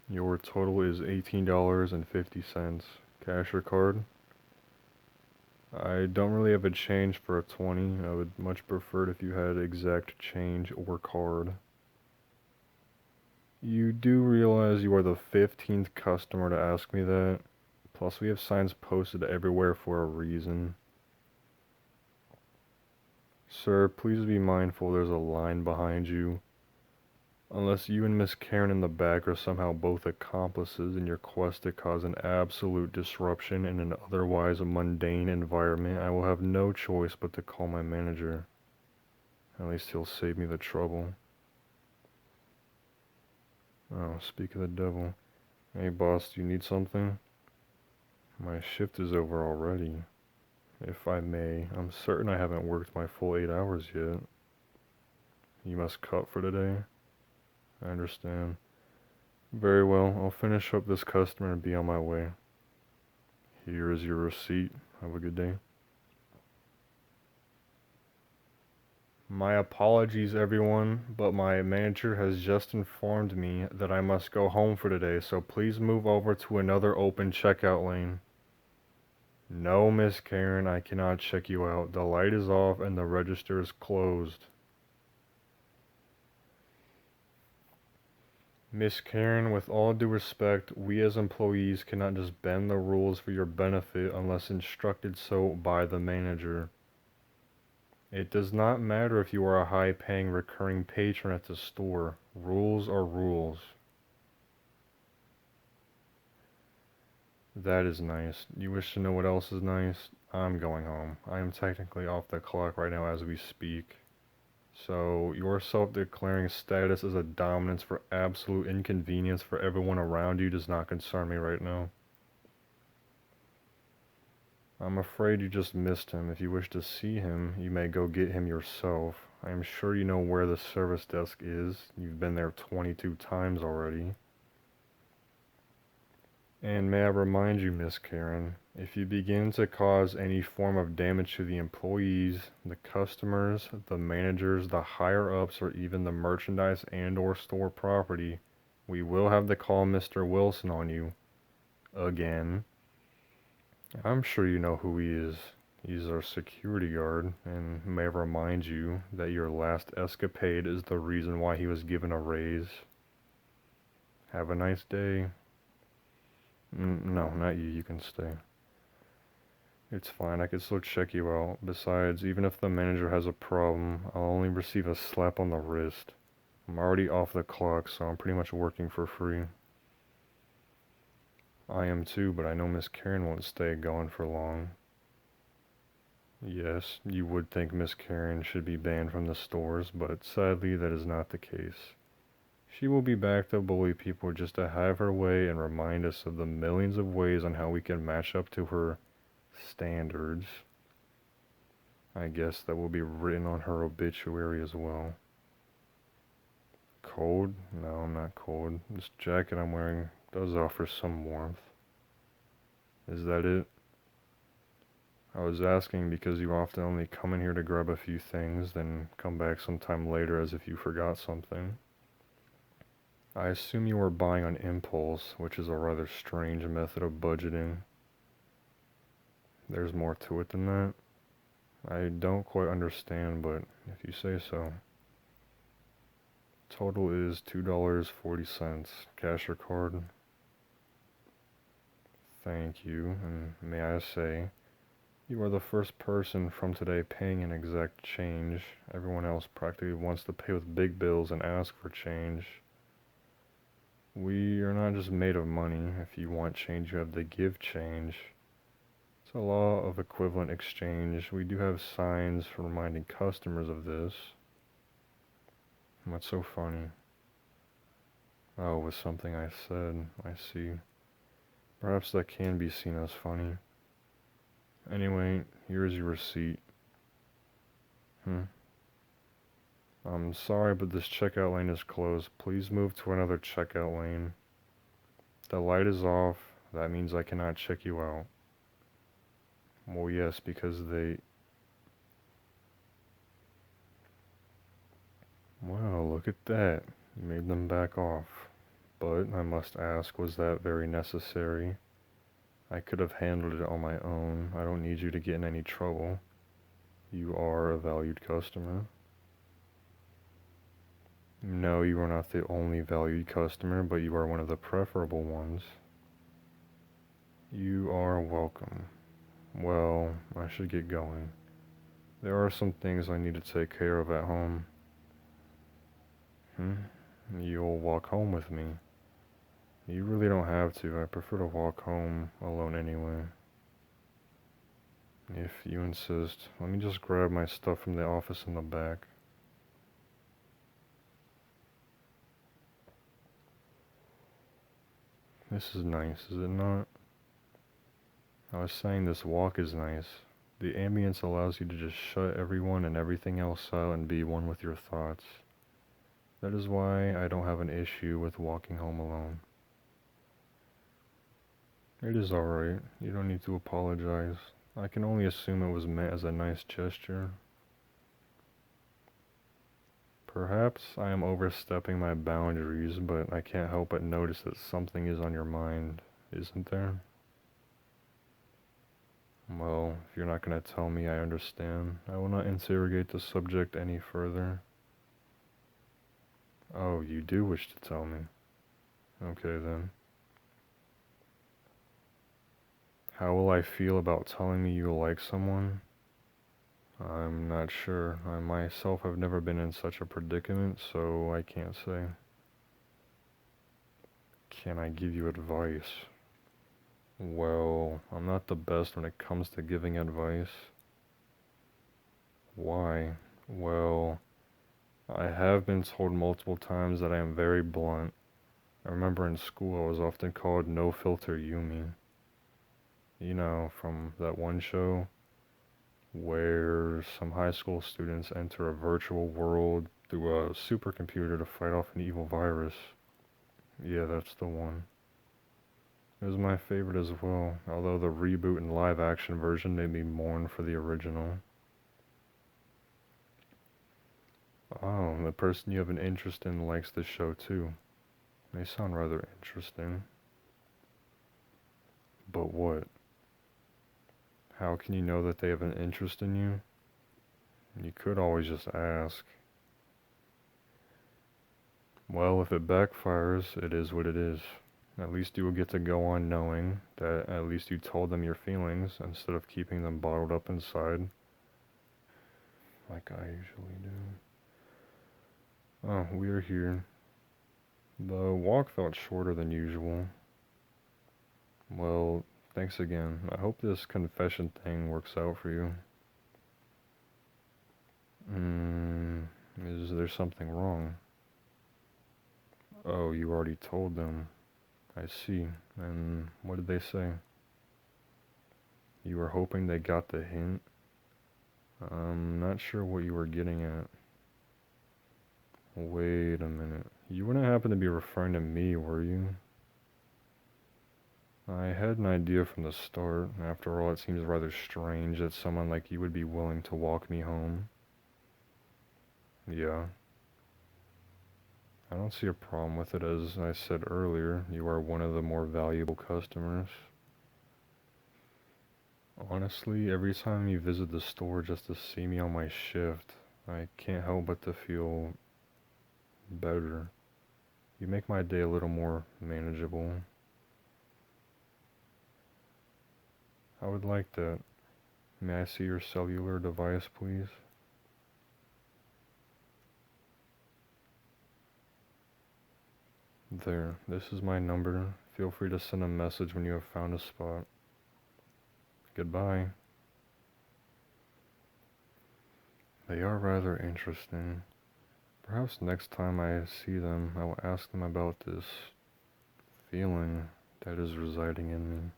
Your total is $18.50. Cash or card? I don't really have a change for a 20. I would much prefer it if you had exact change or card. You do realize you are the 15th customer to ask me that. Plus, we have signs posted everywhere for a reason. Sir, please be mindful there's a line behind you. Unless you and Miss Karen in the back are somehow both accomplices in your quest to cause an absolute disruption in an otherwise mundane environment, I will have no choice but to call my manager. At least he'll save me the trouble. Oh, speak of the devil. Hey boss, do you need something? My shift is over already. If I may, I'm certain I haven't worked my full 8 hours yet. You must cut for today? I understand. Very well, I'll finish up this customer and be on my way. Here is your receipt. Have a good day. My apologies, everyone, but my manager has just informed me that I must go home for today, so please move over to another open checkout lane. No, Miss Karen, I cannot check you out. The light is off and the register is closed. Miss Karen, with all due respect, we as employees cannot just bend the rules for your benefit unless instructed so by the manager. It does not matter if you are a high-paying recurring patron at the store. Rules are rules. That is nice. You wish to know what else is nice? I'm going home. I am technically off the clock right now as we speak. So, your self-declaring status as a dominance for absolute inconvenience for everyone around you does not concern me right now. I'm afraid you just missed him. If you wish to see him, you may go get him yourself. I am sure you know where the service desk is. You've been there 22 times already. And may I remind you, Miss Karen, if you begin to cause any form of damage to the employees, the customers, the managers, the higher-ups, or even the merchandise and/or store property, we will have to call Mr. Wilson on you. Again. I'm sure you know who he is. He's our security guard, and may I remind you that your last escapade is the reason why he was given a raise. Have a nice day. No, not you. You can stay. It's fine. I can still check you out. Besides, even if the manager has a problem, I'll only receive a slap on the wrist. I'm already off the clock, so I'm pretty much working for free. I am too, but I know Miss Karen won't stay gone for long. Yes, you would think Miss Karen should be banned from the stores, but sadly that is not the case. She will be back to bully people just to have her way and remind us of the millions of ways on how we can match up to her standards. I guess that will be written on her obituary as well. Cold? No, I'm not cold. This jacket I'm wearing does offer some warmth. Is that it? I was asking because you often only come in here to grab a few things, then come back sometime later as if you forgot something. I assume you are buying on impulse, which is a rather strange method of budgeting. There's more to it than that. I don't quite understand, but if you say so. Total is $2.40. Cash or card? Thank you, and may I say, you are the first person from today paying in exact change. Everyone else practically wants to pay with big bills and ask for change. We are not just made of money. If you want change, you have to give change. It's a law of equivalent exchange. We do have signs for reminding customers of this. What's so funny? Oh, it was something I said. I see. Perhaps that can be seen as funny. Anyway, here's your receipt. I'm sorry, but this checkout lane is closed. Please move to another checkout lane. The light is off. That means I cannot check you out. Well, yes, because they... Wow, look at that. You made them back off. But I must ask, was that very necessary? I could have handled it on my own. I don't need you to get in any trouble. You are a valued customer. No, you are not the only valued customer, but you are one of the preferable ones. You are welcome. Well, I should get going. There are some things I need to take care of at home. You'll walk home with me. You really don't have to. I prefer to walk home alone anyway. If you insist. Let me just grab my stuff from the office in the back. This is nice, is it not? I was saying this walk is nice. The ambience allows you to just shut everyone and everything else out and be one with your thoughts. That is why I don't have an issue with walking home alone. It is alright. You don't need to apologize. I can only assume it was meant as a nice gesture. Perhaps I am overstepping my boundaries, but I can't help but notice that something is on your mind, isn't there? Well, if you're not going to tell me, I understand. I will not interrogate the subject any further. Oh, you do wish to tell me. Okay then. How will I feel about telling me you like someone? I'm not sure. I myself have never been in such a predicament, so I can't say. Can I give you advice? Well, I'm not the best when it comes to giving advice. Why? Well, I have been told multiple times that I am very blunt. I remember in school I was often called No Filter Yumi. You know, from that one show where some high school students enter a virtual world through a supercomputer to fight off an evil virus. Yeah, that's the one. It was my favorite as well, although the reboot and live action version made me mourn for the original. Oh, the person you have an interest in likes the show too. They sound rather interesting. But what? How can you know that they have an interest in you? You could always just ask. Well, if it backfires, it is what it is. At least you will get to go on knowing that at least you told them your feelings instead of keeping them bottled up inside. Like I usually do. Oh, we are here. The walk felt shorter than usual. Well, thanks again. I hope this confession thing works out for you. Is there something wrong? Oh, you already told them. I see. And what did they say? You were hoping they got the hint? I'm not sure what you were getting at. Wait a minute. You wouldn't happen to be referring to me, were you? I had an idea from the start. After all, it seems rather strange that someone like you would be willing to walk me home. Yeah. I don't see a problem with it. As I said earlier, you are one of the more valuable customers. Honestly, every time you visit the store just to see me on my shift, I can't help but to feel better. You make my day a little more manageable. I would like that. May I see your cellular device, please? There, this is my number. Feel free to send a message when you have found a spot. Goodbye. They are rather interesting. Perhaps next time I see them, I will ask them about this feeling that is residing in me.